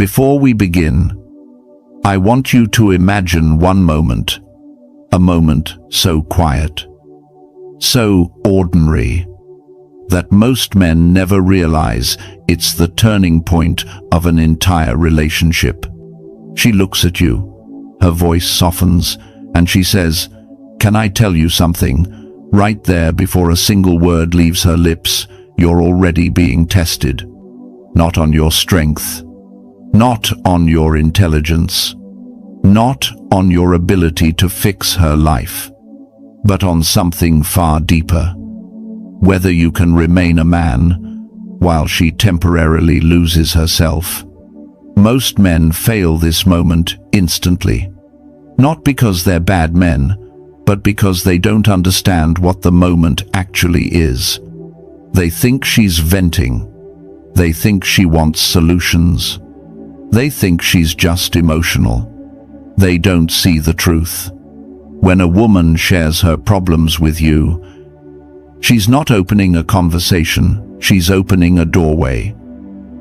Before we begin, I want you to imagine one moment, a moment so quiet, so ordinary, that most men never realize it's the turning point of an entire relationship. She looks at you, her voice softens, and she says, "Can I tell you something?" Right there, before a single word leaves her lips, you're already being tested. Not on your strength, not on your intelligence, not on your ability to fix her life, but on something far deeper. Whether you can remain a man while she temporarily loses herself. Most men fail this moment instantly. Not because they're bad men, but because they don't understand what the moment actually is. They think she's venting. They think she wants solutions. They think she's just emotional. They don't see the truth. When a woman shares her problems with you, she's not opening a conversation, she's opening a doorway.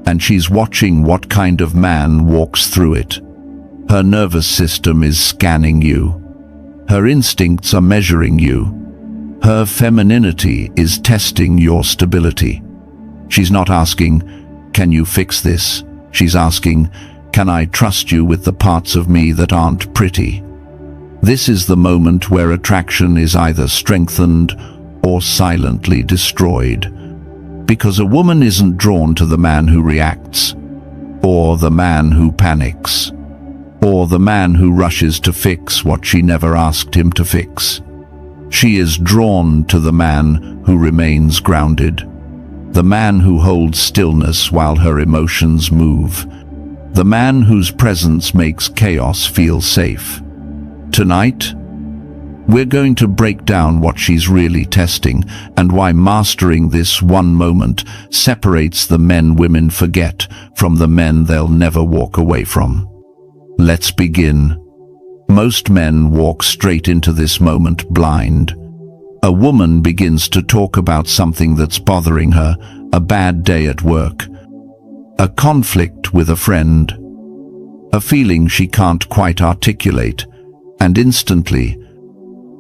And she's watching what kind of man walks through it. Her nervous system is scanning you. Her instincts are measuring you. Her femininity is testing your stability. She's not asking, "Can you fix this?" She's asking, "Can I trust you with the parts of me that aren't pretty?" This is the moment where attraction is either strengthened or silently destroyed. Because a woman isn't drawn to the man who reacts, or the man who panics, or the man who rushes to fix what she never asked him to fix. She is drawn to the man who remains grounded, the man who holds stillness while her emotions move, the man whose presence makes chaos feel safe. Tonight, we're going to break down what she's really testing and why mastering this one moment separates the men women forget from the men they'll never walk away from. Let's begin. Most men walk straight into this moment blind. A woman begins to talk about something that's bothering her, a bad day at work, a conflict with a friend, a feeling she can't quite articulate, and instantly,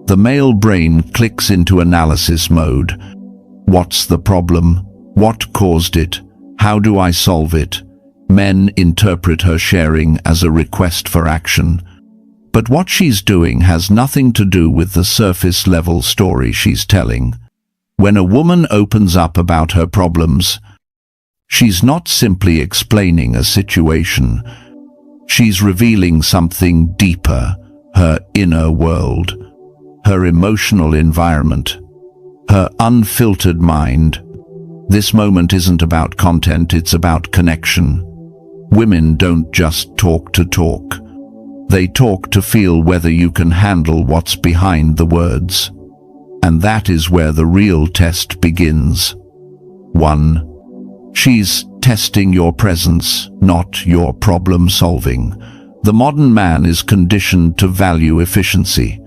the male brain clicks into analysis mode. What's the problem? What caused it? How do I solve it? Men interpret her sharing as a request for action. But what she's doing has nothing to do with the surface-level story she's telling. When a woman opens up about her problems, she's not simply explaining a situation. She's revealing something deeper, her inner world, her emotional environment, her unfiltered mind. This moment isn't about content, it's about connection. Women don't just talk to talk. They talk to feel whether you can handle what's behind the words. And that is where the real test begins. 1. She's testing your presence, not your problem solving. The modern man is conditioned to value efficiency.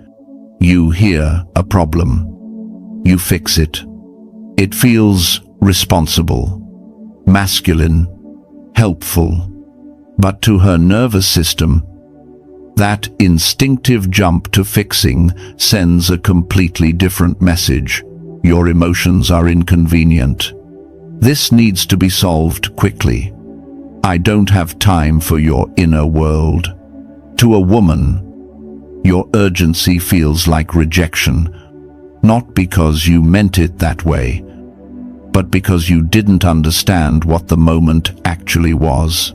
You hear a problem. You fix it. It feels responsible, masculine, helpful. But to her nervous system, that instinctive jump to fixing sends a completely different message. Your emotions are inconvenient. This needs to be solved quickly. I don't have time for your inner world. To a woman, your urgency feels like rejection, not because you meant it that way, but because you didn't understand what the moment actually was.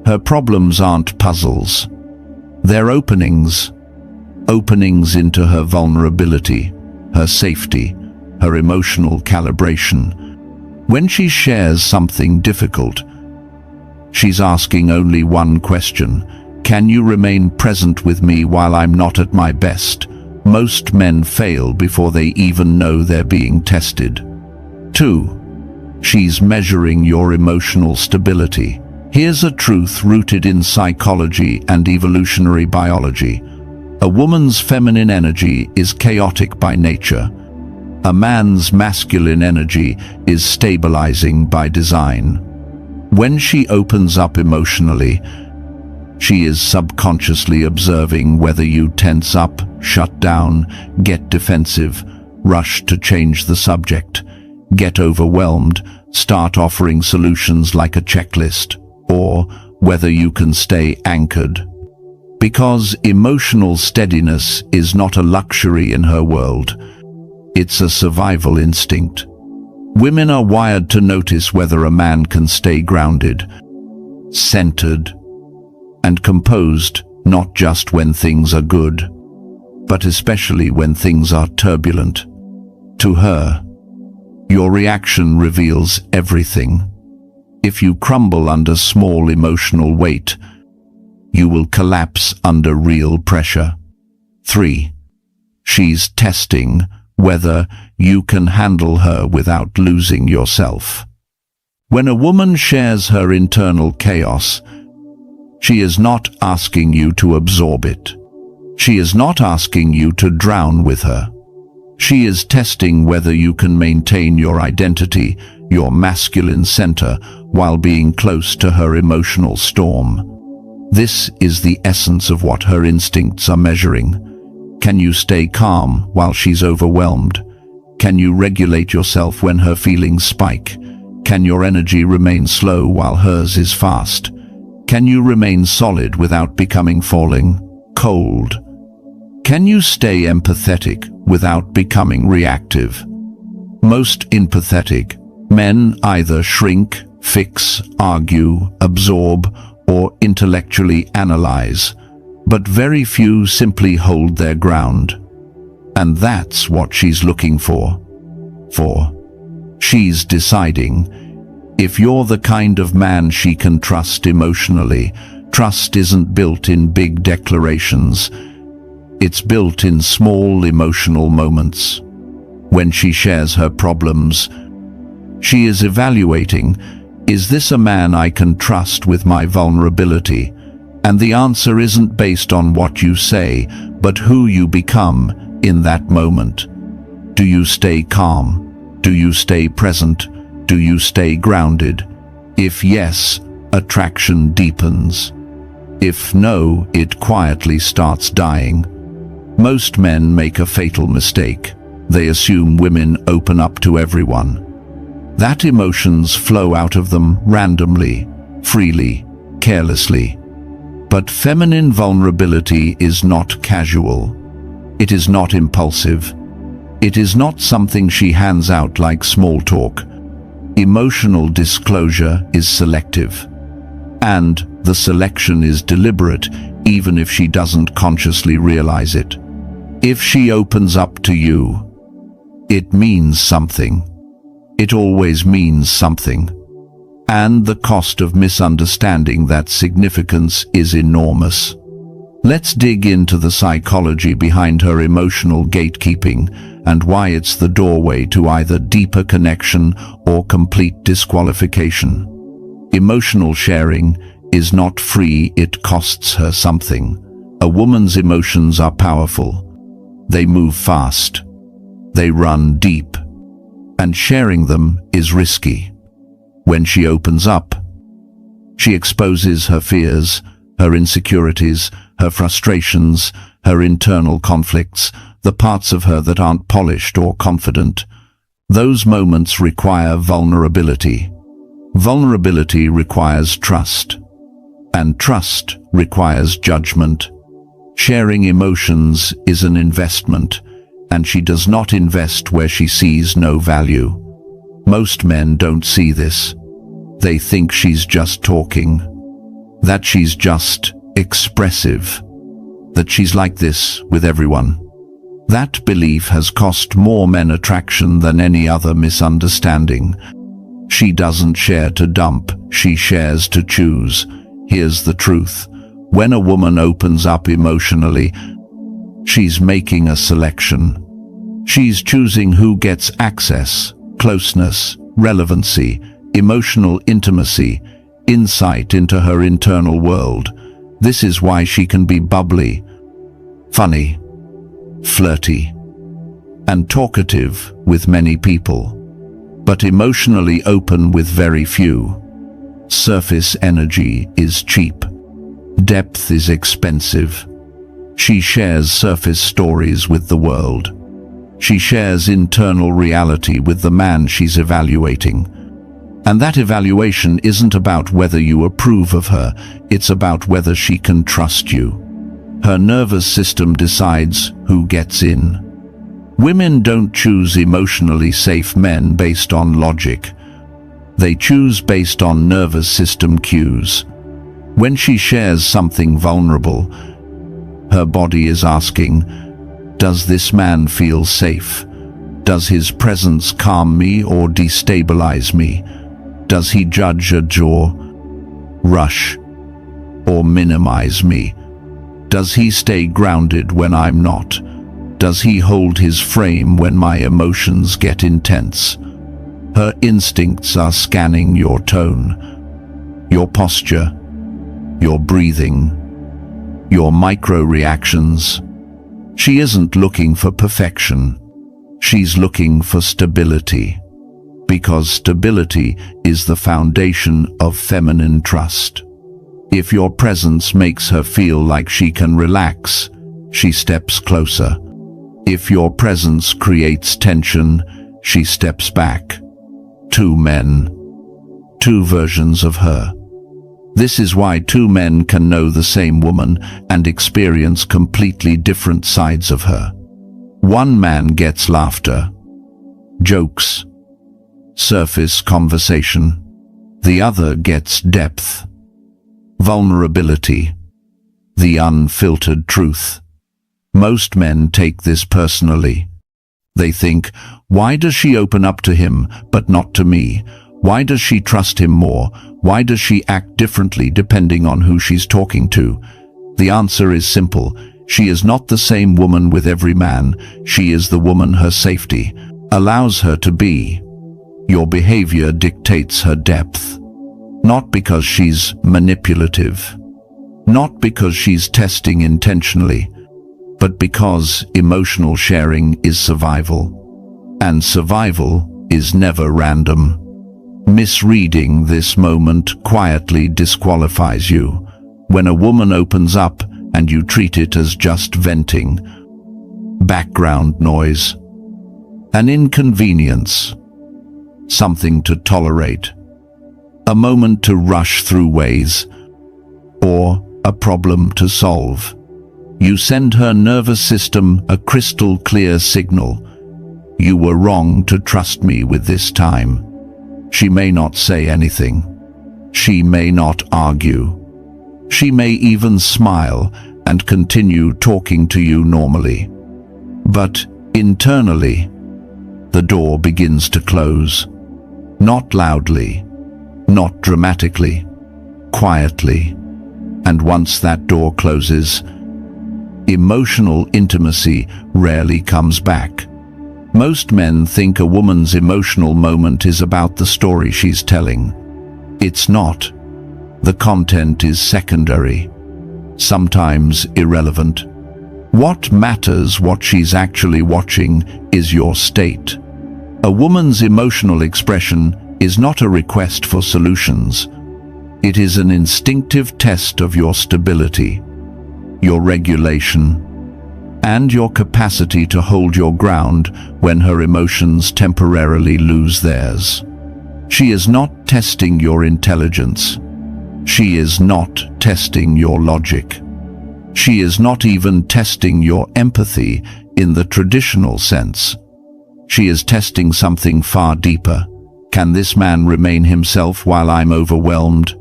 Her problems aren't puzzles. They're openings into her vulnerability, her safety, her emotional calibration. When she shares something difficult, she's asking only one question: can you remain present with me while I'm not at my best? Most men fail before they even know they're being tested. 2. She's measuring your emotional stability. Here's a truth rooted in psychology and evolutionary biology. A woman's feminine energy is chaotic by nature. A man's masculine energy is stabilizing by design. When she opens up emotionally, she is subconsciously observing whether you tense up, shut down, get defensive, rush to change the subject, get overwhelmed, start offering solutions like a checklist, or whether you can stay anchored. Because emotional steadiness is not a luxury in her world, it's a survival instinct. Women are wired to notice whether a man can stay grounded, centered, and composed, not just when things are good, but especially when things are turbulent. To her, your reaction reveals everything. If you crumble under small emotional weight, you will collapse under real pressure. 3. She's testing whether you can handle her without losing yourself. When a woman shares her internal chaos, she is not asking you to absorb it. She is not asking you to drown with her. She is testing whether you can maintain your identity, your masculine center, while being close to her emotional storm. This is the essence of what her instincts are measuring. Can you stay calm while she's overwhelmed? Can you regulate yourself when her feelings spike? Can your energy remain slow while hers is fast? Can you remain solid without becoming cold? Can you stay empathetic without becoming reactive? Most empathetic men either shrink, fix, argue, absorb, or intellectually analyze, but very few simply hold their ground. And that's what she's looking for. She's deciding if you're the kind of man she can trust emotionally. Trust isn't built in big declarations. It's built in small emotional moments. When she shares her problems, she is evaluating, is this a man I can trust with my vulnerability? And the answer isn't based on what you say, but who you become in that moment. Do you stay calm? Do you stay present? Do you stay grounded? If yes, attraction deepens. If no, it quietly starts dying. Most men make a fatal mistake. They assume women open up to everyone. That emotions flow out of them randomly, freely, carelessly. But feminine vulnerability is not casual. It is not impulsive. It is not something she hands out like small talk. Emotional disclosure is selective. And the selection is deliberate, even if she doesn't consciously realize it. If she opens up to you, it means something. It always means something. And the cost of misunderstanding that significance is enormous. Let's dig into the psychology behind her emotional gatekeeping and why it's the doorway to either deeper connection or complete disqualification. Emotional sharing is not free, it costs her something. A woman's emotions are powerful. They move fast. They run deep. And sharing them is risky. When she opens up, she exposes her fears, her insecurities, her frustrations, her internal conflicts, the parts of her that aren't polished or confident. Those moments require vulnerability. Vulnerability requires trust. And trust requires judgment. Sharing emotions is an investment, and she does not invest where she sees no value. Most men don't see this. They think she's just talking, that she's just expressive, that she's like this with everyone. That belief has cost more men attraction than any other misunderstanding. She doesn't share to dump, she shares to choose. Here's the truth. When a woman opens up emotionally, she's making a selection. She's choosing who gets access, closeness, relevancy, emotional intimacy, insight into her internal world. This is why she can be bubbly, funny, flirty, and talkative with many people, but emotionally open with very few. Surface energy is cheap. Depth is expensive. She shares surface stories with the world. She shares internal reality with the man she's evaluating. And that evaluation isn't about whether you approve of her, it's about whether she can trust you. Her nervous system decides who gets in. Women don't choose emotionally safe men based on logic. They choose based on nervous system cues. When she shares something vulnerable, her body is asking, does this man feel safe? Does his presence calm me or destabilize me? Does he judge, adjure, rush, or minimize me? Does he stay grounded when I'm not? Does he hold his frame when my emotions get intense? Her instincts are scanning your tone, your posture, your breathing, your micro-reactions. She isn't looking for perfection. She's looking for stability. Because stability is the foundation of feminine trust. If your presence makes her feel like she can relax, she steps closer. If your presence creates tension, she steps back. Two men, two versions of her. This is why two men can know the same woman and experience completely different sides of her. One man gets laughter, jokes, surface conversation. The other gets depth, vulnerability, the unfiltered truth. Most men take this personally. They think, why does she open up to him but not to me? Why does she trust him more? Why does she act differently depending on who she's talking to? The answer is simple. She is not the same woman with every man. She is the woman her safety allows her to be. Your behavior dictates her depth. Not because she's manipulative. Not because she's testing intentionally. But because emotional sharing is survival. And survival is never random. Misreading this moment quietly disqualifies you. When a woman opens up and you treat it as just venting, background noise, an inconvenience, something to tolerate, a moment to rush through ways, or a problem to solve, you send her nervous system a crystal clear signal. You were wrong to trust me with this time. She may not say anything. She may not argue. She may even smile and continue talking to you normally. But internally, the door begins to close. Not loudly, not dramatically, quietly. And once that door closes, emotional intimacy rarely comes back. Most men think a woman's emotional moment is about the story she's telling. It's not. The content is secondary, sometimes irrelevant. What matters, what she's actually watching, is your state. A woman's emotional expression is not a request for solutions. It is an instinctive test of your stability, your regulation, and your capacity to hold your ground when her emotions temporarily lose theirs. She is not testing your intelligence. She is not testing your logic. She is not even testing your empathy in the traditional sense. She is testing something far deeper. Can this man remain himself while I'm overwhelmed?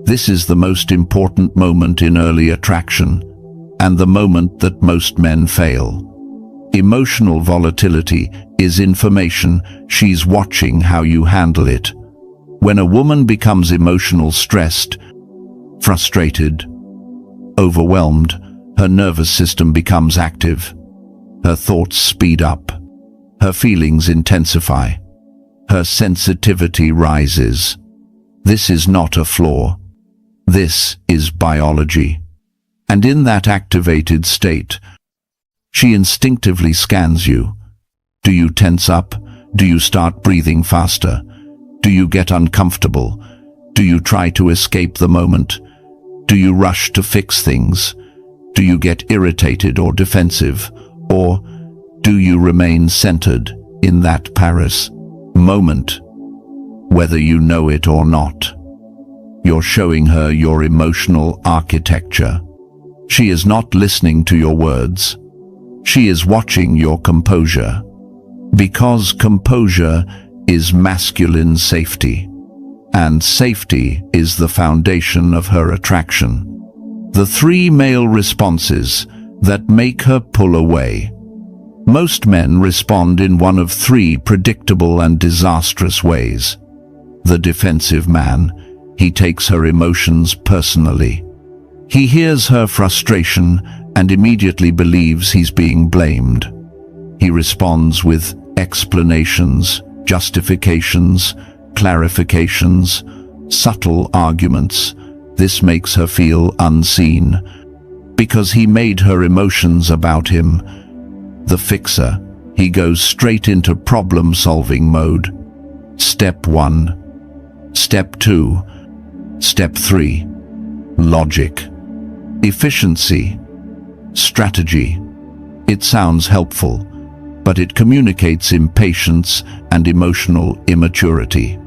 This is the most important moment in early attraction, and the moment that most men fail. Emotional volatility is information. She's watching how you handle it. When a woman becomes emotional stressed, frustrated, overwhelmed, her nervous system becomes active. Her thoughts speed up. Her feelings intensify. Her sensitivity rises. This is not a flaw. This is biology. And in that activated state, she instinctively scans you. Do you tense up? Do you start breathing faster? Do you get uncomfortable? Do you try to escape the moment? Do you rush to fix things? Do you get irritated or defensive? Or do you remain centered in that Paris moment? Whether you know it or not, you're showing her your emotional architecture. She is not listening to your words. She is watching your composure. Because composure is masculine safety, and safety is the foundation of her attraction. The 3 male responses that make her pull away. Most men respond in one of 3 predictable and disastrous ways. The defensive man, he takes her emotions personally. He hears her frustration and immediately believes he's being blamed. He responds with explanations, justifications, clarifications, subtle arguments. This makes her feel unseen, because he made her emotions about him. The fixer, he goes straight into problem-solving mode. Step 1. Step 2. Step 3. Logic. Efficiency. Strategy. It sounds helpful, but it communicates impatience and emotional immaturity.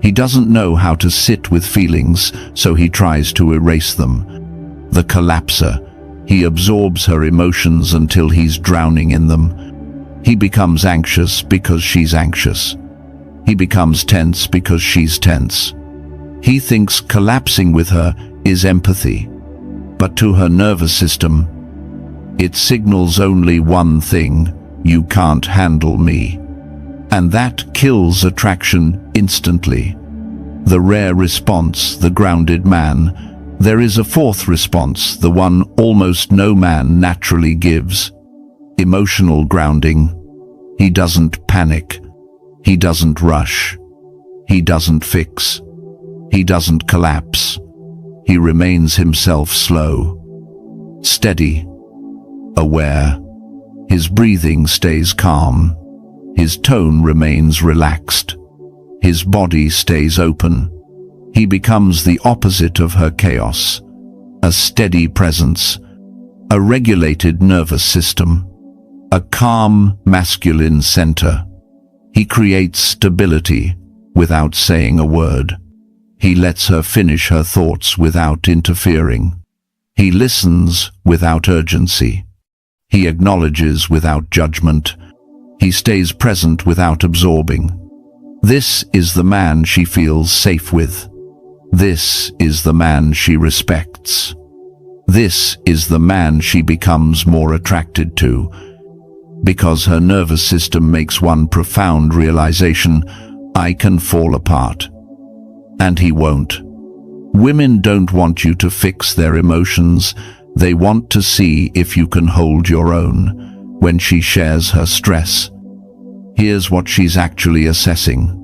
He doesn't know how to sit with feelings, so he tries to erase them. The collapser, he absorbs her emotions until he's drowning in them. He becomes anxious because she's anxious. He becomes tense because she's tense. He thinks collapsing with her is empathy, but to her nervous system, it signals only one thing: you can't handle me. And that kills attraction instantly. The rare response, the grounded man. There is a 4th response, the one almost no man naturally gives. Emotional grounding. He doesn't panic. He doesn't rush. He doesn't fix. He doesn't collapse. He remains himself slow, steady, aware. His breathing stays calm. His tone remains relaxed. His body stays open. He becomes the opposite of her chaos. A steady presence, a regulated nervous system, a calm masculine center. He creates stability without saying a word. He lets her finish her thoughts without interfering. He listens without urgency. He acknowledges without judgment. He stays present without absorbing. This is the man she feels safe with. This is the man she respects. This is the man she becomes more attracted to, because her nervous system makes one profound realization: I can fall apart. And he won't. Women don't want you to fix their emotions. They want to see if you can hold your own. When she shares her stress, here's what she's actually assessing.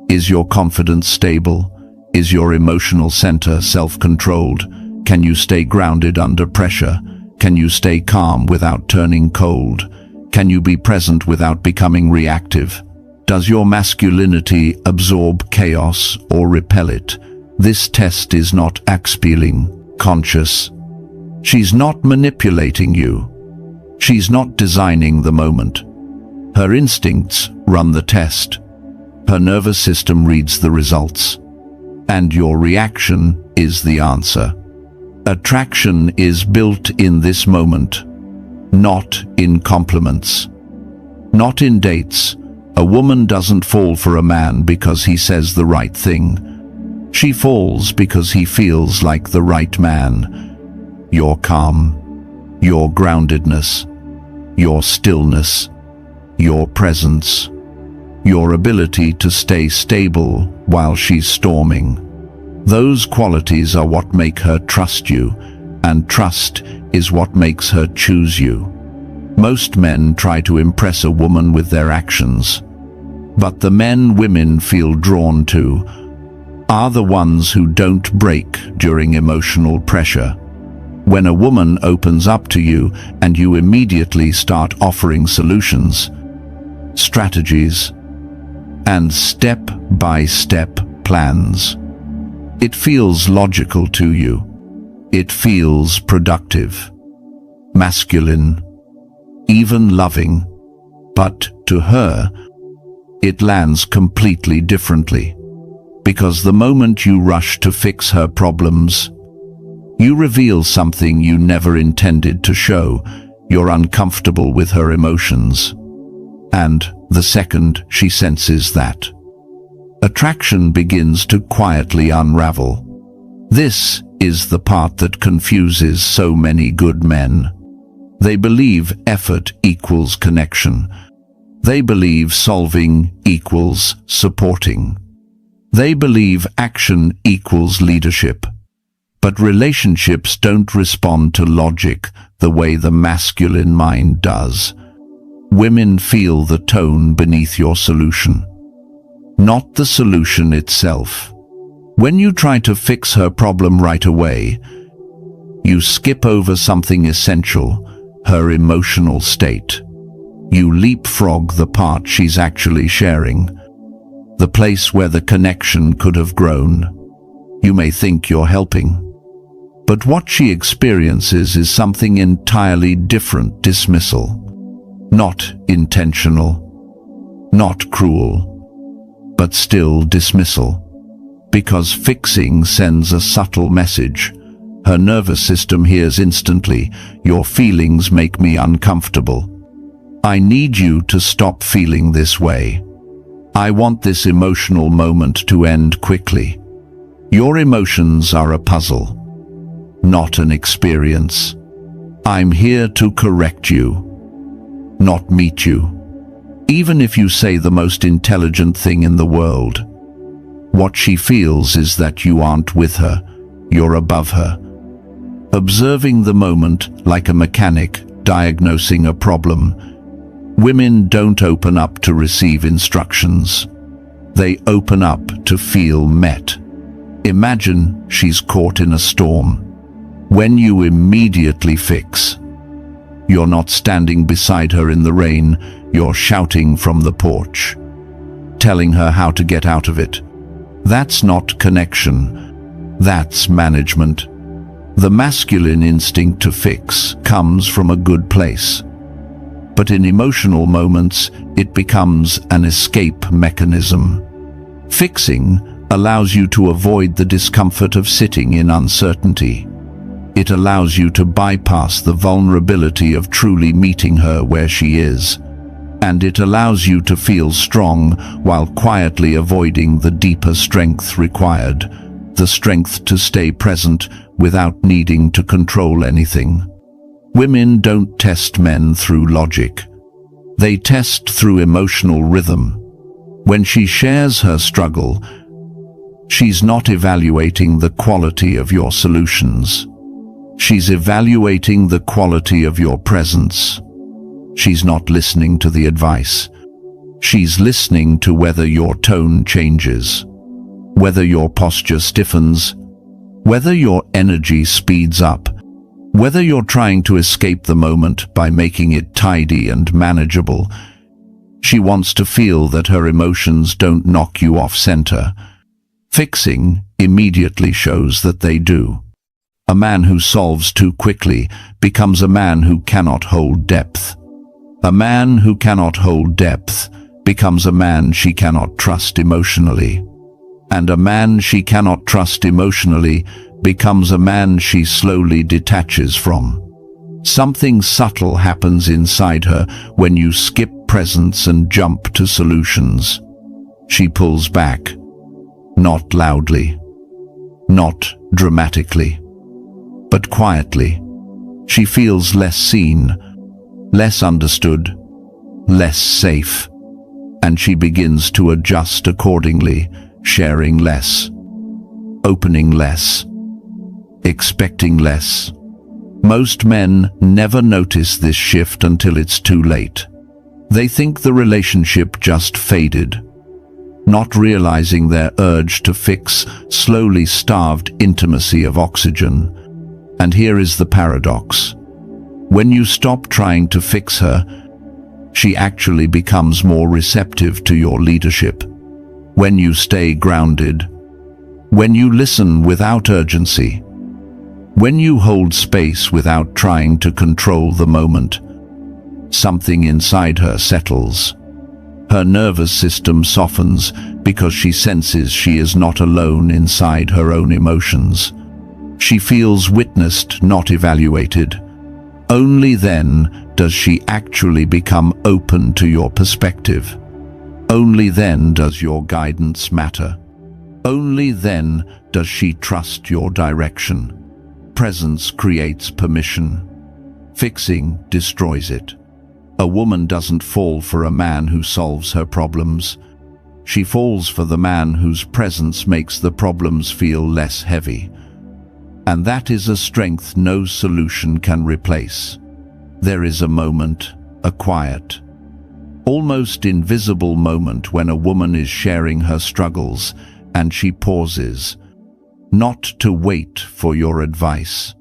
Is your confidence stable? Is your emotional center self-controlled? Can you stay grounded under pressure? Can you stay calm without turning cold? Can you be present without becoming reactive? Does your masculinity absorb chaos or repel it? This test is not Axpeeling, conscious. She's not manipulating you. She's not designing the moment. Her instincts run the test. Her nervous system reads the results. And your reaction is the answer. Attraction is built in this moment, not in compliments, not in dates. A woman doesn't fall for a man because he says the right thing. She falls because he feels like the right man. Your calm, your groundedness, your stillness, your presence, your ability to stay stable while she's storming. Those qualities are what make her trust you, and trust is what makes her choose you. Most men try to impress a woman with their actions, but the men women feel drawn to are the ones who don't break during emotional pressure. When a woman opens up to you and you immediately start offering solutions, strategies, and step-by-step plans, It feels logical to you. It feels productive, masculine, even loving. But to her, it lands completely differently. Because the moment you rush to fix her problems, you reveal something you never intended to show. You're uncomfortable with her emotions. And the second she senses that, attraction begins to quietly unravel. This is the part that confuses so many good men. They believe effort equals connection. They believe solving equals supporting. They believe action equals leadership. But relationships don't respond to logic the way the masculine mind does. Women feel the tone beneath your solution, not the solution itself. When you try to fix her problem right away, you skip over something essential, her emotional state. You leapfrog the part she's actually sharing, the place where the connection could have grown. You may think you're helping, but what she experiences is something entirely different: dismissal. Not intentional, not cruel, but still dismissal. Because fixing sends a subtle message. Her nervous system hears instantly, your feelings make me uncomfortable. I need you to stop feeling this way. I want this emotional moment to end quickly. Your emotions are a puzzle, not an experience. I'm here to correct you, not meet you. Even if you say the most intelligent thing in the world, what she feels is that you aren't with her, you're above her. Observing the moment like a mechanic diagnosing a problem, women don't open up to receive instructions. They open up to feel met. Imagine she's caught in a storm. When you immediately fix, you're not standing beside her in the rain, you're shouting from the porch, telling her how to get out of it. That's not connection, that's management. The masculine instinct to fix comes from a good place. But in emotional moments, it becomes an escape mechanism. Fixing allows you to avoid the discomfort of sitting in uncertainty. It allows you to bypass the vulnerability of truly meeting her where she is. And it allows you to feel strong while quietly avoiding the deeper strength required, the strength to stay present without needing to control anything. Women don't test men through logic. They test through emotional rhythm. When she shares her struggle, she's not evaluating the quality of your solutions. She's evaluating the quality of your presence. She's not listening to the advice. She's listening to whether your tone changes, whether your posture stiffens, whether your energy speeds up, whether you're trying to escape the moment by making it tidy and manageable. She wants to feel that her emotions don't knock you off center. Fixing immediately shows that they do. A man who solves too quickly becomes a man who cannot hold depth. A man who cannot hold depth becomes a man she cannot trust emotionally. And a man she cannot trust emotionally becomes a man she slowly detaches from. Something subtle happens inside her when you skip presence and jump to solutions. She pulls back, not loudly, not dramatically, but quietly. She feels less seen, less understood, less safe, and she begins to adjust accordingly, sharing less, opening less, expecting less. Most men never notice this shift until it's too late. They think the relationship just faded, not realizing their urge to fix slowly starved intimacy of oxygen. And here is the paradox. When you stop trying to fix her, she actually becomes more receptive to your leadership. When you stay grounded, When you listen without urgency, when you hold space without trying to control the moment, something inside her settles. Her nervous system softens because she senses she is not alone inside her own emotions. She feels witnessed, not evaluated. Only then does she actually become open to your perspective. Only then does your guidance matter. Only then does she trust your direction. Presence creates permission. Fixing destroys it. A woman doesn't fall for a man who solves her problems. She falls for the man whose presence makes the problems feel less heavy. And that is a strength no solution can replace. There is a moment, a quiet, almost invisible moment when a woman is sharing her struggles and she pauses, not to wait for your advice,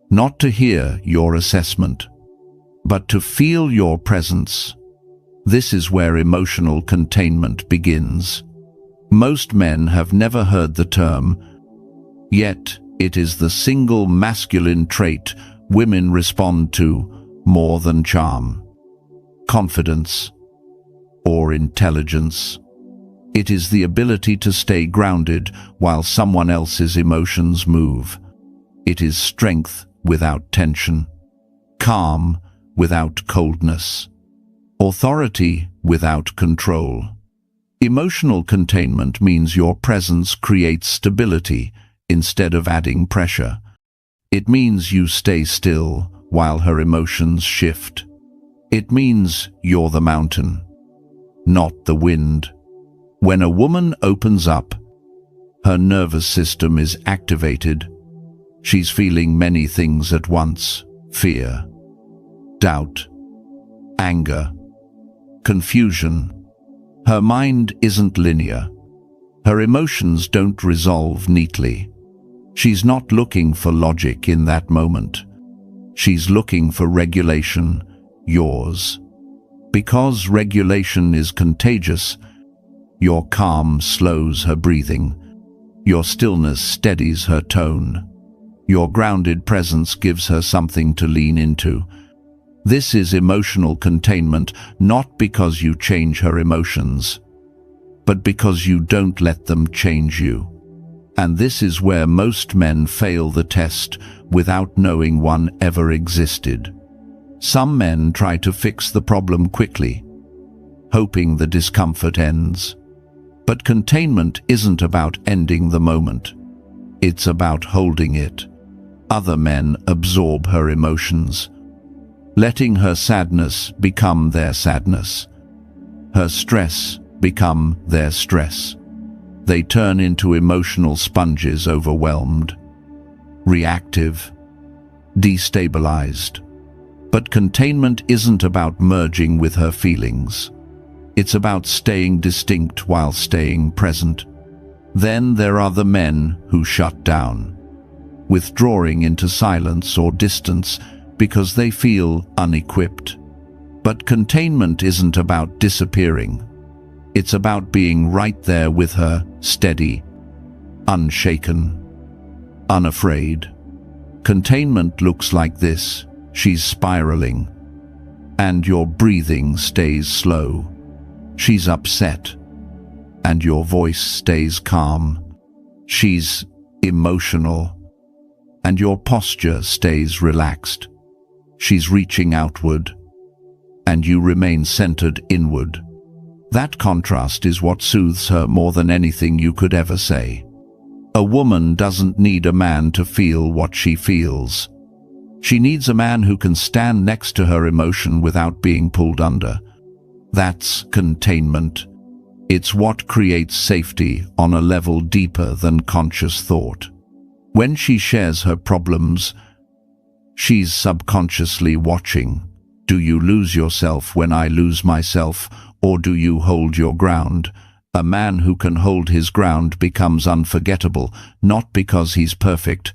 not to hear your assessment, but to feel your presence. This is where emotional containment begins. Most men have never heard the term, yet it is the single masculine trait women respond to more than charm, confidence, or intelligence. It is the ability to stay grounded while someone else's emotions move. It is strength without tension, calm without coldness, authority without control. Emotional containment means your presence creates stability instead of adding pressure. It means you stay still while her emotions shift. It means you're the mountain, not the wind. When a woman opens up, her nervous system is activated. She's feeling many things at once: fear, doubt, anger, confusion. Her mind isn't linear. Her emotions don't resolve neatly. She's not looking for logic in that moment. She's looking for regulation, yours. Because regulation is contagious, your calm slows her breathing. Your stillness steadies her tone. Your grounded presence gives her something to lean into. This is emotional containment, not because you change her emotions, but because you don't let them change you. And this is where most men fail the test without knowing one ever existed. Some men try to fix the problem quickly, hoping the discomfort ends. But containment isn't about ending the moment. It's about holding it. Other men absorb her emotions, letting her sadness become their sadness, her stress become their stress. They turn into emotional sponges, overwhelmed, reactive, destabilized. But containment isn't about merging with her feelings. It's about staying distinct while staying present. Then there are the men who shut down, withdrawing into silence or distance because they feel unequipped. But containment isn't about disappearing. It's about being right there with her, steady, unshaken, unafraid. Containment looks like this. She's spiraling, and your breathing stays slow. She's upset, and your voice stays calm. She's emotional, and your posture stays relaxed. She's reaching outward, and you remain centered inward. That contrast is what soothes her more than anything you could ever say. A woman doesn't need a man to feel what she feels. She needs a man who can stand next to her emotion without being pulled under. That's containment. It's what creates safety on a level deeper than conscious thought. When she shares her problems, she's subconsciously watching. Do you lose yourself when I lose myself, or do you hold your ground? A man who can hold his ground becomes unforgettable, not because he's perfect,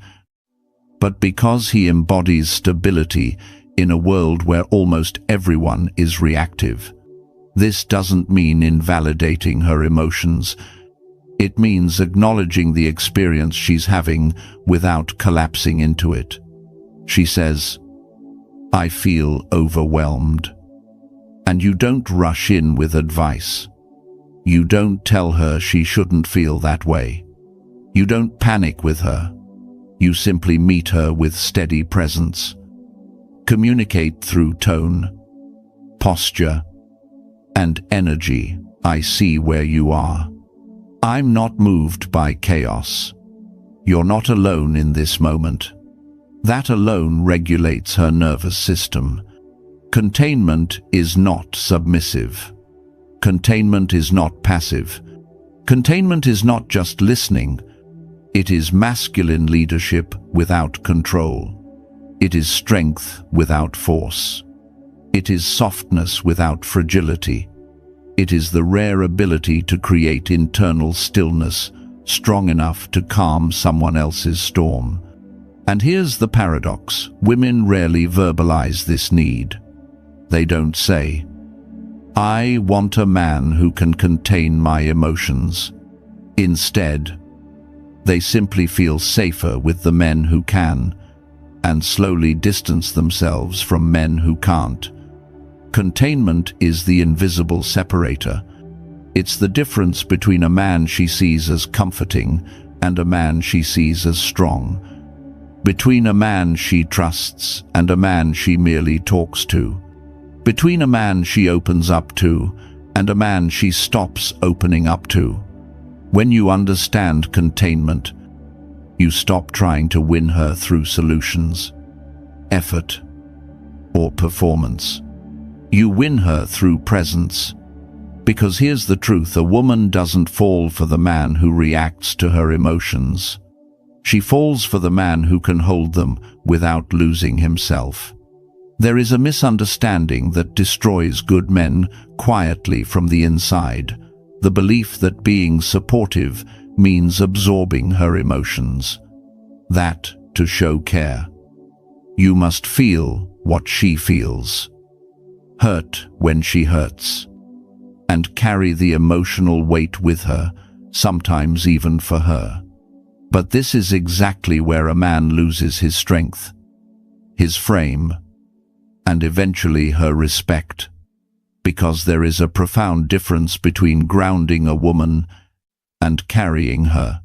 but because he embodies stability in a world where almost everyone is reactive. This doesn't mean invalidating her emotions. It means acknowledging the experience she's having without collapsing into it. She says, "I feel overwhelmed." And you don't rush in with advice. You don't tell her she shouldn't feel that way. You don't panic with her. You simply meet her with steady presence. Communicate through tone, posture, and energy. "I see where you are. I'm not moved by chaos. You're not alone in this moment." That alone regulates her nervous system. Containment is not submissive. Containment is not passive. Containment is not just listening. It is masculine leadership without control. It is strength without force. It is softness without fragility. It is the rare ability to create internal stillness strong enough to calm someone else's storm. And here's the paradox: women rarely verbalize this need. They don't say, "I want a man who can contain my emotions." Instead, they simply feel safer with the men who can, and slowly distance themselves from men who can't. Containment is the invisible separator. It's the difference between a man she sees as comforting and a man she sees as strong. Between a man she trusts and a man she merely talks to. Between a man she opens up to and a man she stops opening up to. When you understand containment, you stop trying to win her through solutions, effort, or performance. You win her through presence. Because here's the truth: a woman doesn't fall for the man who reacts to her emotions. She falls for the man who can hold them without losing himself. There is a misunderstanding that destroys good men quietly from the inside: the belief that being supportive means absorbing her emotions. That, to show care, you must feel what she feels, hurt when she hurts, and carry the emotional weight with her, sometimes even for her. But this is exactly where a man loses his strength, his frame, and eventually her respect, because there is a profound difference between grounding a woman and carrying her.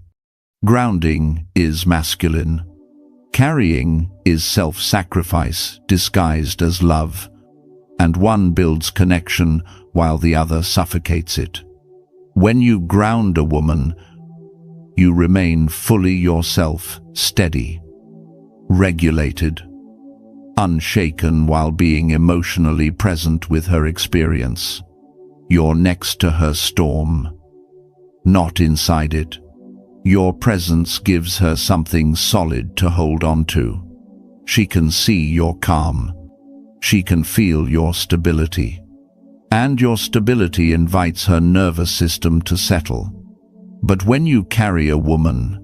Grounding is masculine. Carrying is self-sacrifice disguised as love, and one builds connection while the other suffocates it. When you ground a woman, you remain fully yourself, steady, regulated, unshaken while being emotionally present with her experience. You're next to her storm, not inside it. Your presence gives her something solid to hold on to. She can see your calm. She can feel your stability. And your stability invites her nervous system to settle. But when you carry a woman,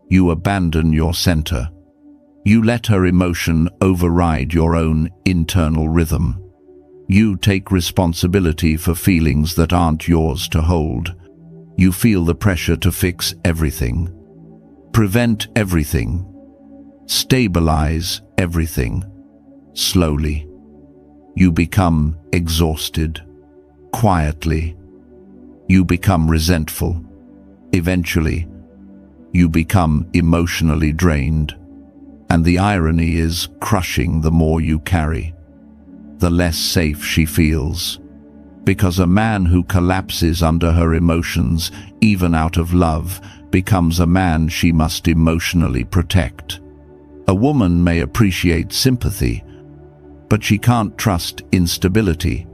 you abandon your center. You let her emotion override your own internal rhythm. You take responsibility for feelings that aren't yours to hold. You feel the pressure to fix everything, prevent everything, stabilize everything. Slowly, you become exhausted. Quietly, you become resentful. Eventually, you become emotionally drained. And the irony is crushing: the more you carry, the less safe she feels. Because a man who collapses under her emotions, even out of love, becomes a man she must emotionally protect. A woman may appreciate sympathy, but she can't trust instability.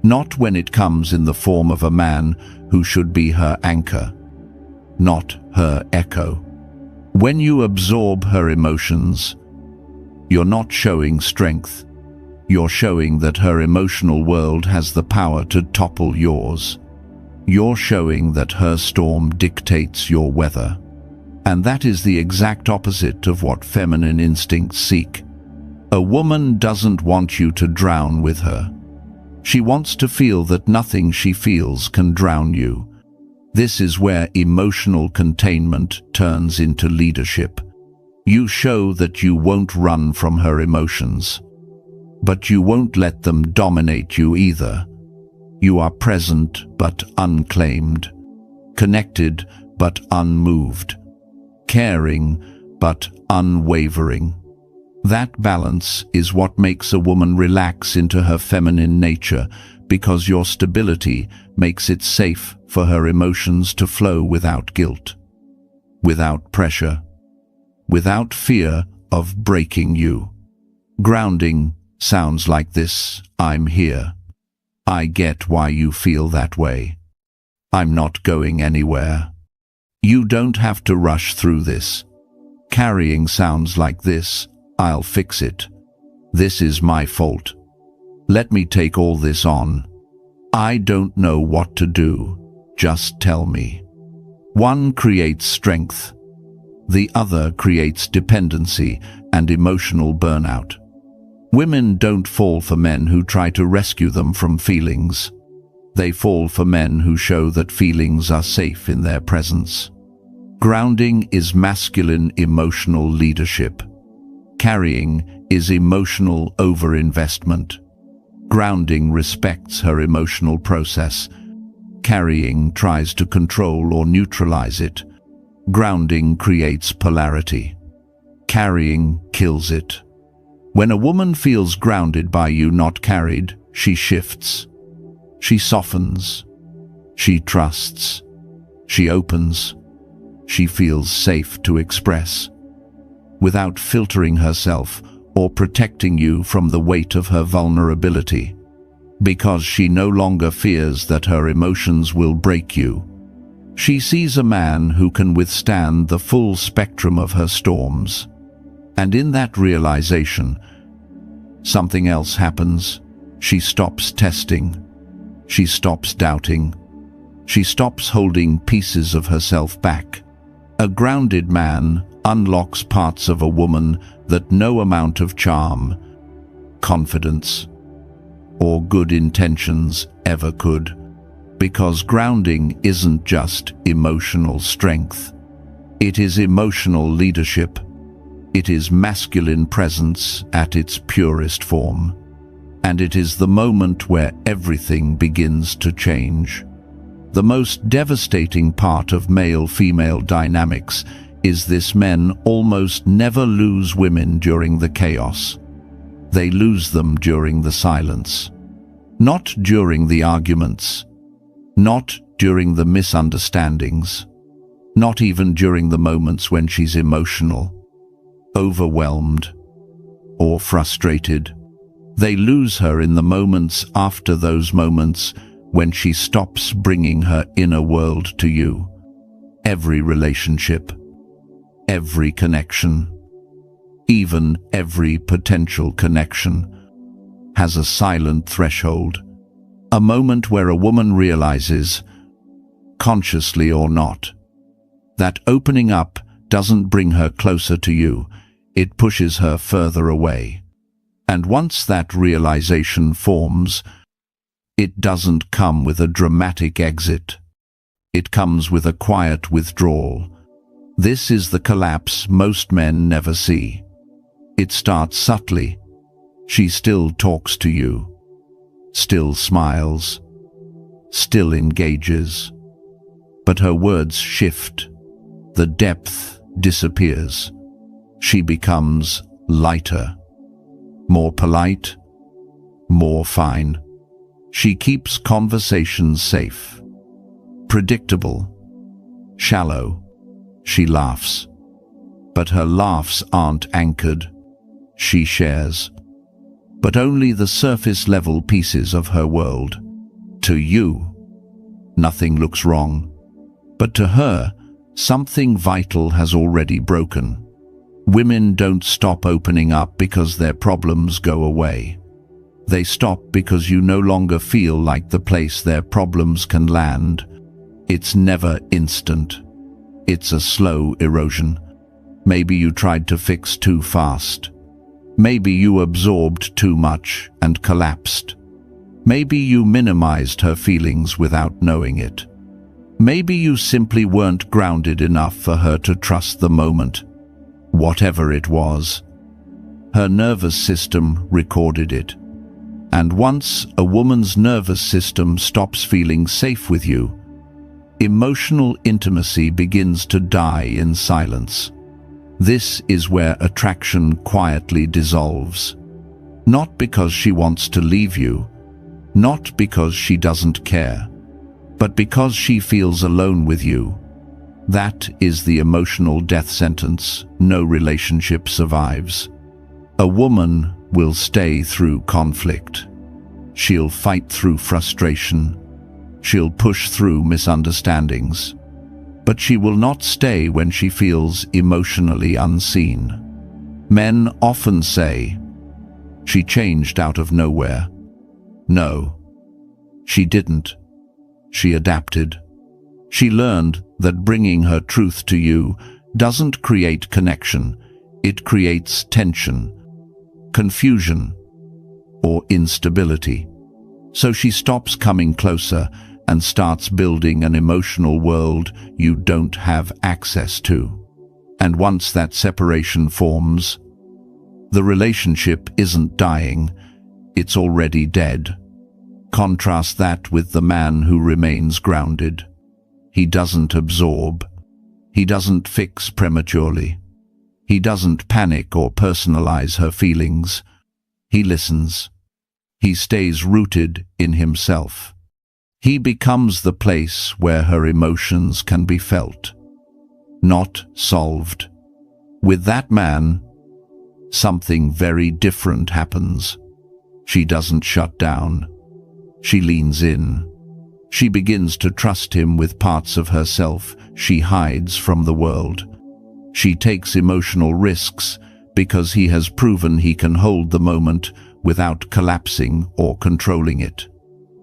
Not when it comes in the form of a man who should be her anchor, not her echo. When you absorb her emotions, you're not showing strength. You're showing that her emotional world has the power to topple yours. You're showing that her storm dictates your weather. And that is the exact opposite of what feminine instincts seek. A woman doesn't want you to drown with her. She wants to feel that nothing she feels can drown you. This is where emotional containment turns into leadership. You show that you won't run from her emotions, but you won't let them dominate you either. You are present but unclaimed, connected but unmoved, caring but unwavering. That balance is what makes a woman relax into her feminine nature, because your stability makes it safe for her emotions to flow without guilt, without pressure, without fear of breaking you. Grounding sounds like this: I'm here. I get why you feel that way. I'm not going anywhere. You don't have to rush through this. Carrying sounds like this: I'll fix it. This is my fault. Let me take all this on. I don't know what to do. Just tell me. One creates strength. The other creates dependency and emotional burnout. Women don't fall for men who try to rescue them from feelings. They fall for men who show that feelings are safe in their presence. Grounding is masculine emotional leadership. Carrying is emotional overinvestment. Grounding respects her emotional process. Carrying tries to control or neutralize it. Grounding creates polarity. Carrying kills it. When a woman feels grounded by you, not carried, she shifts. She softens. She trusts. She opens. She feels safe to express, without filtering herself or protecting you from the weight of her vulnerability, because she no longer fears that her emotions will break you. She sees a man who can withstand the full spectrum of her storms. And in that realization, something else happens. She stops testing. She stops doubting. She stops holding pieces of herself back. A grounded man unlocks parts of a woman that no amount of charm, confidence, or good intentions ever could. Because grounding isn't just emotional strength. It is emotional leadership. It is masculine presence at its purest form. And it is the moment where everything begins to change. The most devastating part of male-female dynamics is this: men almost never lose women during the chaos. They lose them during the silence. Not during the arguments. Not during the misunderstandings. Not even during the moments when she's emotional, overwhelmed, or frustrated. They lose her in the moments after those moments, when she stops bringing her inner world to you. Every relationship, every connection, even every potential connection, has a silent threshold. A moment where a woman realizes, consciously or not, that opening up doesn't bring her closer to you, it pushes her further away. And once that realization forms, it doesn't come with a dramatic exit. It comes with a quiet withdrawal. This is the collapse most men never see. It starts subtly. She still talks to you, still smiles, still engages. But her words shift. The depth disappears. She becomes lighter, more polite, more fine. She keeps conversations safe, predictable, shallow. She laughs, but her laughs aren't anchored. She shares, but only the surface-level pieces of her world. To you, nothing looks wrong, but to her, something vital has already broken. Women don't stop opening up because their problems go away. They stop because you no longer feel like the place their problems can land. It's never instant. It's a slow erosion. Maybe you tried to fix too fast. Maybe you absorbed too much and collapsed. Maybe you minimized her feelings without knowing it. Maybe you simply weren't grounded enough for her to trust the moment, whatever it was. Her nervous system recorded it. And once a woman's nervous system stops feeling safe with you, emotional intimacy begins to die in silence. This is where attraction quietly dissolves. Not because she wants to leave you, not because she doesn't care, but because she feels alone with you. That is the emotional death sentence no relationship survives. A woman will stay through conflict. She'll fight through frustration. She'll push through misunderstandings. But she will not stay when she feels emotionally unseen. Men often say, "She changed out of nowhere." No, she didn't. She adapted. She learned that bringing her truth to you doesn't create connection. It creates tension, confusion, or instability. So she stops coming closer and starts building an emotional world you don't have access to. And once that separation forms, the relationship isn't dying, it's already dead. Contrast that with the man who remains grounded. He doesn't absorb. He doesn't fix prematurely. He doesn't panic or personalize her feelings. He listens. He stays rooted in himself. He becomes the place where her emotions can be felt, not solved. With that man, something very different happens. She doesn't shut down. She leans in. She begins to trust him with parts of herself she hides from the world. She takes emotional risks because he has proven he can hold the moment without collapsing or controlling it.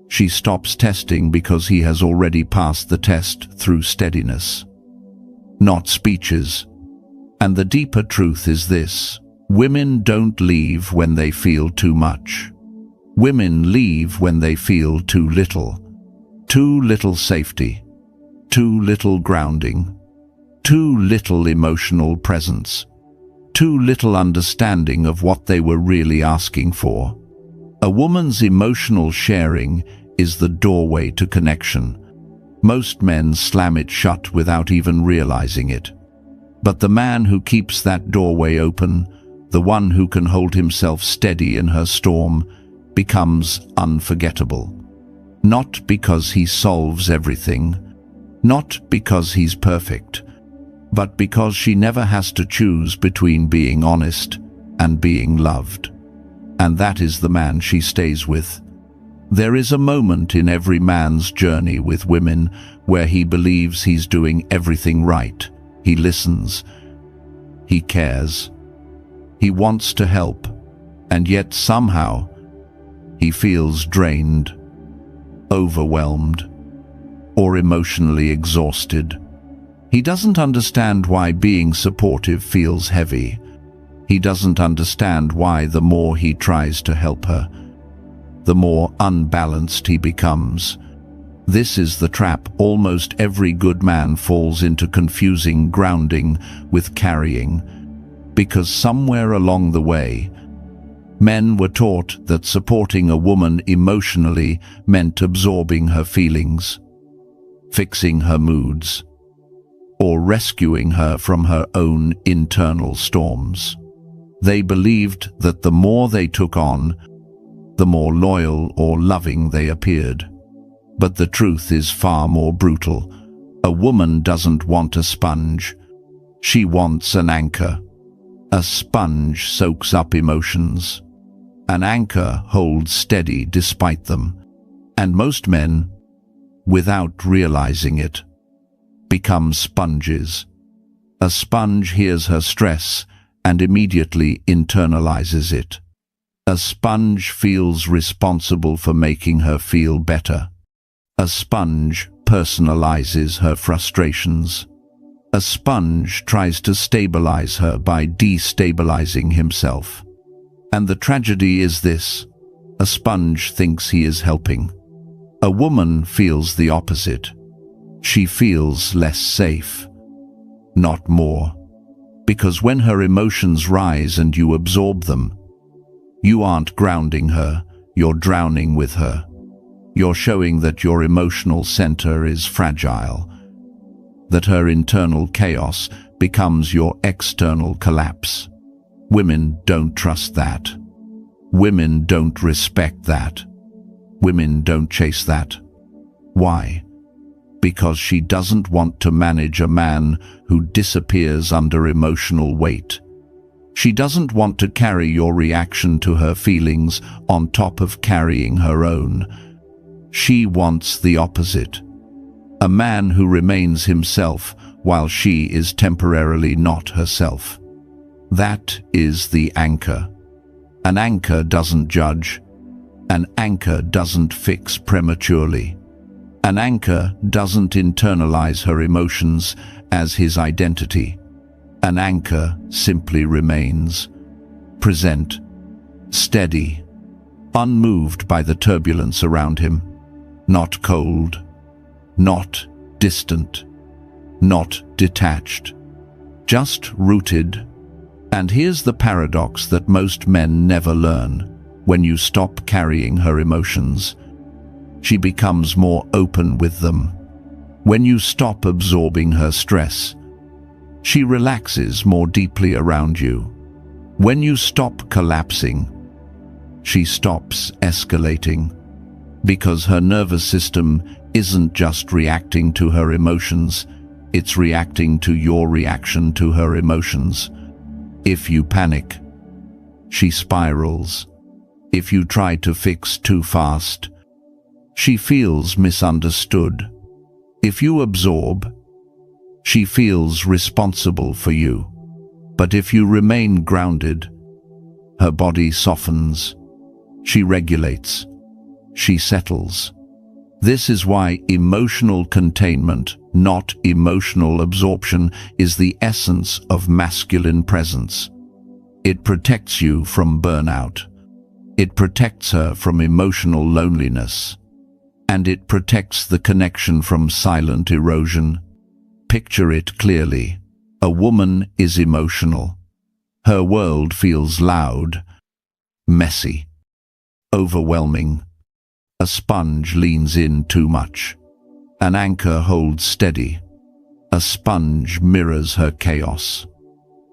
She stops testing because he has already passed the test through steadiness, not speeches. And the deeper truth is this: women don't leave when they feel too much. Women leave when they feel too little. Too little safety, too little grounding, too little emotional presence, too little understanding of what they were really asking for. A woman's emotional sharing is the doorway to connection. Most men slam it shut without even realizing it. But the man who keeps that doorway open, the one who can hold himself steady in her storm, becomes unforgettable. Not because he solves everything, not because he's perfect, but because she never has to choose between being honest and being loved. And that is the man she stays with. There is a moment in every man's journey with women where he believes he's doing everything right. He listens. He cares. He wants to help. And yet somehow he feels drained, overwhelmed, or emotionally exhausted. He doesn't understand why being supportive feels heavy. He doesn't understand why the more he tries to help her, the more unbalanced he becomes. This is the trap almost every good man falls into, confusing grounding with carrying, because somewhere along the way, men were taught that supporting a woman emotionally meant absorbing her feelings, fixing her moods, or rescuing her from her own internal storms. They believed that the more they took on, the more loyal or loving they appeared. But the truth is far more brutal. A woman doesn't want a sponge. She wants an anchor. A sponge soaks up emotions. An anchor holds steady despite them. And most men, without realizing it, become sponges. A sponge hears her stress and immediately internalizes it. A sponge feels responsible for making her feel better. A sponge personalizes her frustrations. A sponge tries to stabilize her by destabilizing himself. And the tragedy is this: a sponge thinks he is helping. A woman feels the opposite. She feels less safe, not more. Because when her emotions rise and you absorb them, you aren't grounding her, you're drowning with her. You're showing that your emotional center is fragile, that her internal chaos becomes your external collapse. Women don't trust that. Women don't respect that. Women don't chase that. Why? Because she doesn't want to manage a man who disappears under emotional weight. She doesn't want to carry your reaction to her feelings on top of carrying her own. She wants the opposite. A man who remains himself while she is temporarily not herself. That is the anchor. An anchor doesn't judge. An anchor doesn't fix prematurely. An anchor doesn't internalize her emotions as his identity. An anchor simply remains, present, steady, unmoved by the turbulence around him, not cold, not distant, not detached, just rooted. And here's the paradox that most men never learn. When you stop carrying her emotions, she becomes more open with them. When you stop absorbing her stress, she relaxes more deeply around you. When you stop collapsing, she stops escalating, because her nervous system isn't just reacting to her emotions, it's reacting to your reaction to her emotions. If you panic, she spirals. If you try to fix too fast, she feels misunderstood. If you absorb, she feels responsible for you. But if you remain grounded, her body softens, she regulates, she settles. This is why emotional containment, not emotional absorption, is the essence of masculine presence. It protects you from burnout. It protects her from emotional loneliness. And it protects the connection from silent erosion. Picture it clearly. A woman is emotional. Her world feels loud, messy, overwhelming. A sponge leans in too much. An anchor holds steady. A sponge mirrors her chaos.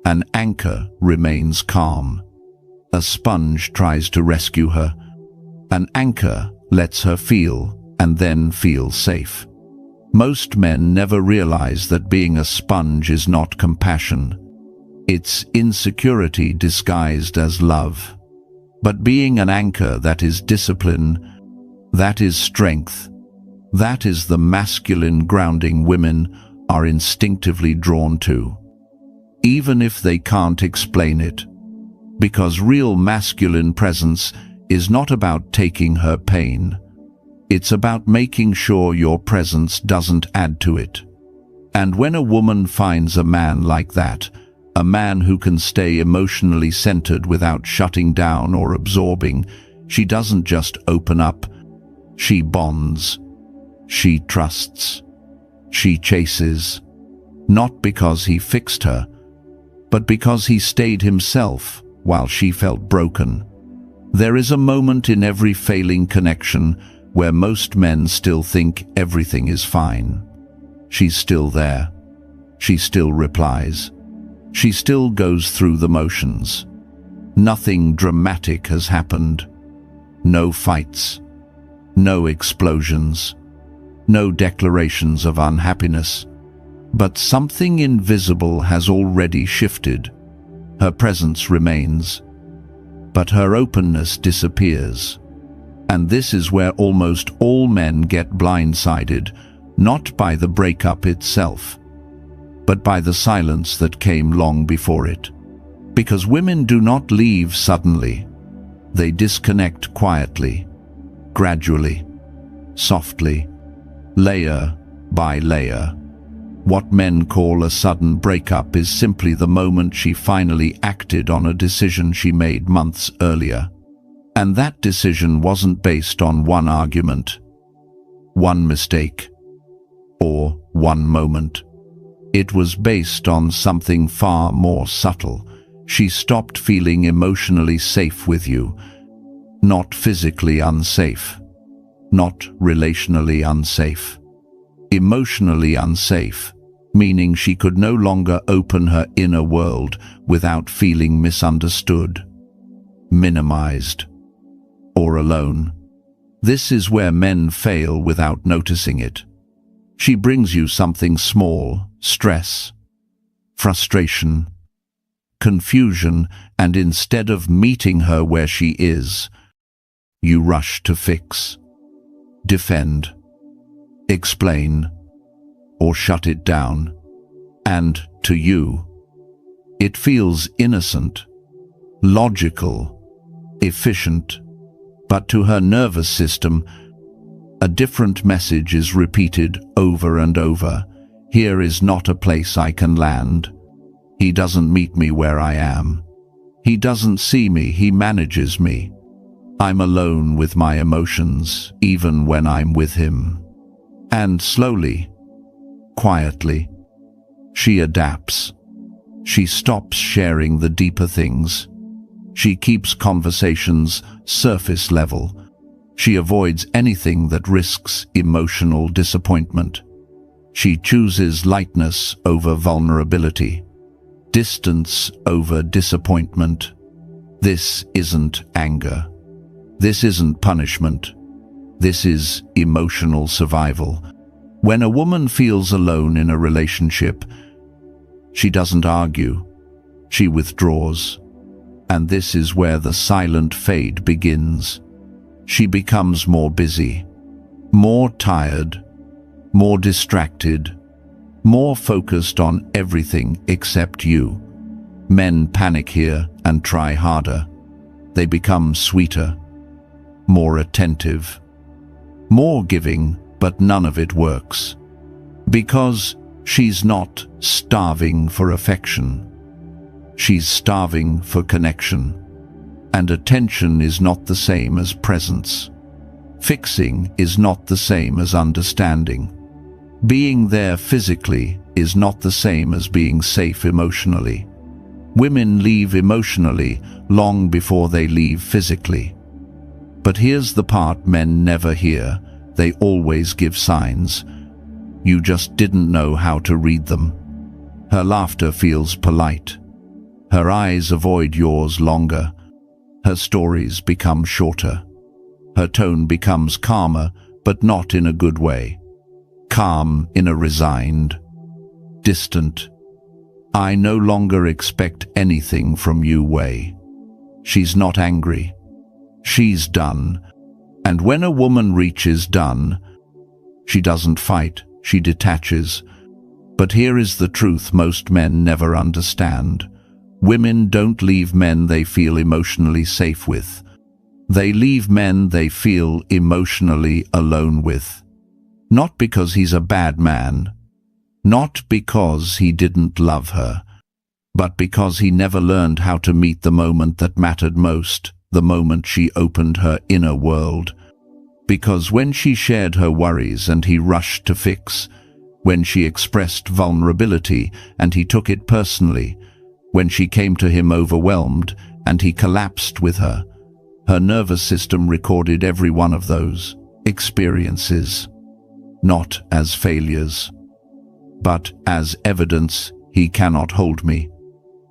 An anchor remains calm. A sponge tries to rescue her. An anchor lets her feel and then feel safe. Most men never realize that being a sponge is not compassion. It's insecurity disguised as love. But being an anchor, that is discipline, that is strength. That is the masculine grounding women are instinctively drawn to, even if they can't explain it. Because real masculine presence is not about taking her pain. It's about making sure your presence doesn't add to it. And when a woman finds a man like that, a man who can stay emotionally centered without shutting down or absorbing, she doesn't just open up, she bonds, she trusts, she chases, not because he fixed her, but because he stayed himself while she felt broken. There is a moment in every failing connection where most men still think everything is fine. She's still there. She still replies. She still goes through the motions. Nothing dramatic has happened. No fights. No explosions. No declarations of unhappiness. But something invisible has already shifted. Her presence remains, but her openness disappears. And this is where almost all men get blindsided, not by the breakup itself, but by the silence that came long before it. Because women do not leave suddenly. They disconnect quietly, gradually, softly, layer by layer. What men call a sudden breakup is simply the moment she finally acted on a decision she made months earlier. And that decision wasn't based on one argument, one mistake, or one moment. It was based on something far more subtle. She stopped feeling emotionally safe with you, not physically unsafe, not relationally unsafe. Emotionally unsafe, meaning she could no longer open her inner world without feeling misunderstood, minimized, or alone. This is where men fail without noticing it. She brings you something small, stress, frustration, confusion, and instead of meeting her where she is, you rush to fix, defend, explain, or shut it down. And to you, it feels innocent, logical, efficient, but to her nervous system, a different message is repeated over and over. Here is not a place I can land. He doesn't meet me where I am. He doesn't see me, he manages me. I'm alone with my emotions, even when I'm with him. And slowly, quietly, she adapts. She stops sharing the deeper things. She keeps conversations surface level. She avoids anything that risks emotional disappointment. She chooses lightness over vulnerability, distance over disappointment. This isn't anger. This isn't punishment. This is emotional survival. When a woman feels alone in a relationship, she doesn't argue. She withdraws. And this is where the silent fade begins. She becomes more busy, more tired, more distracted, more focused on everything except you. Men panic here and try harder. They become sweeter, more attentive, more giving, but none of it works. Because she's not starving for affection. She's starving for connection. And attention is not the same as presence. Fixing is not the same as understanding. Being there physically is not the same as being safe emotionally. Women leave emotionally long before they leave physically. But here's the part men never hear. They always give signs. You just didn't know how to read them. Her laughter feels polite. Her eyes avoid yours longer. Her stories become shorter. Her tone becomes calmer, but not in a good way. Calm in a resigned, distant, I no longer expect anything from you way. She's not angry. She's done. And when a woman reaches done, she doesn't fight, she detaches. But here is the truth most men never understand. Women don't leave men they feel emotionally safe with. They leave men they feel emotionally alone with. Not because he's a bad man, not because he didn't love her, but because he never learned how to meet the moment that mattered most, the moment she opened her inner world. Because when she shared her worries and he rushed to fix, when she expressed vulnerability and he took it personally, when she came to him overwhelmed and he collapsed with her, her nervous system recorded every one of those experiences, not as failures, but as evidence he cannot hold me.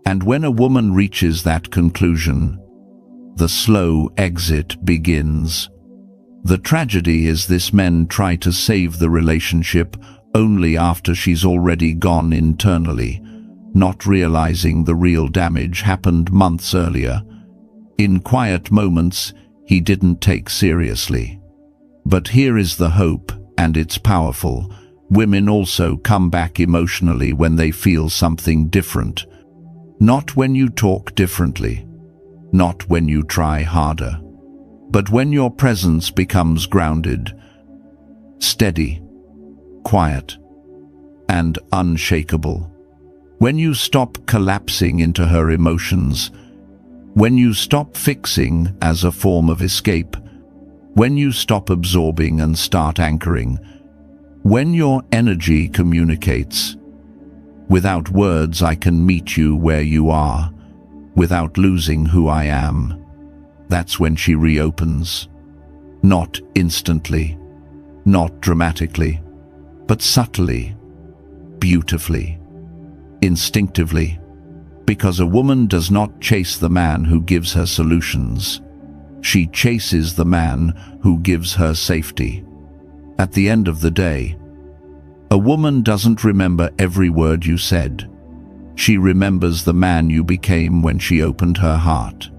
And when a woman reaches that conclusion, the slow exit begins. The tragedy is this: men try to save the relationship only after she's already gone internally, not realizing the real damage happened months earlier, in quiet moments he didn't take seriously. But here is the hope, and it's powerful. Women also come back emotionally when they feel something different. Not when you talk differently, not when you try harder, but when your presence becomes grounded, steady, quiet, and unshakable. When you stop collapsing into her emotions, when you stop fixing as a form of escape, when you stop absorbing and start anchoring, When your energy communicates, without words I can meet you where you are, without losing who I am. That's when she reopens. Not instantly, not dramatically, but subtly, beautifully, instinctively, because a woman does not chase the man who gives her solutions. She chases the man who gives her safety. At the end of the day, a woman doesn't remember every word you said. She remembers the man you became when she opened her heart.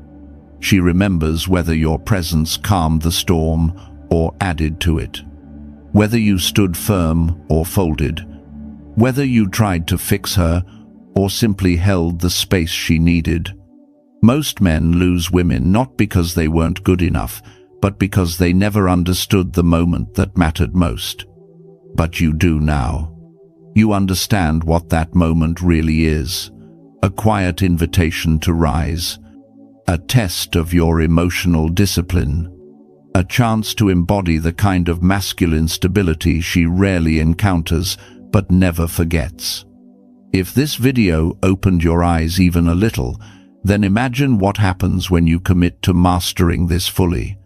She remembers whether your presence calmed the storm or added to it, whether you stood firm or folded, whether you tried to fix her or simply held the space she needed. Most men lose women not because they weren't good enough, but because they never understood the moment that mattered most. But you do now. You understand what that moment really is. A quiet invitation to rise. A test of your emotional discipline. A chance to embody the kind of masculine stability she rarely encounters but never forgets. If this video opened your eyes even a little, then imagine what happens when you commit to mastering this fully.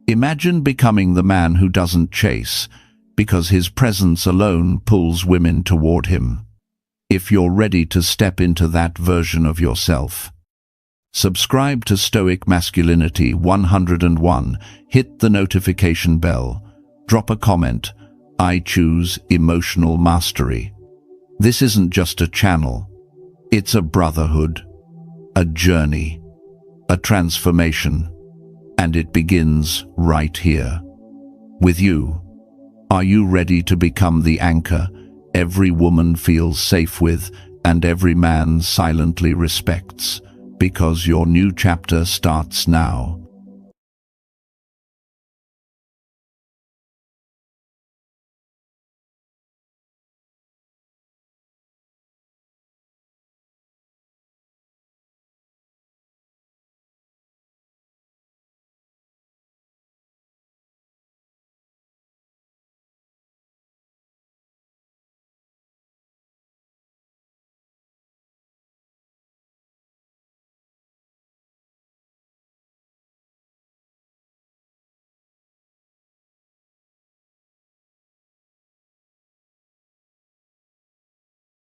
Imagine becoming the man who doesn't chase, because his presence alone pulls women toward him. If you're ready to step into that version of yourself, subscribe to Stoic Masculinity 101, hit the notification bell, drop a comment. I choose emotional mastery. This isn't just a channel. It's a brotherhood, a journey, a transformation, and it begins right here. With you. Are you ready to become the anchor every woman feels safe with and every man silently respects? Because your new chapter starts now.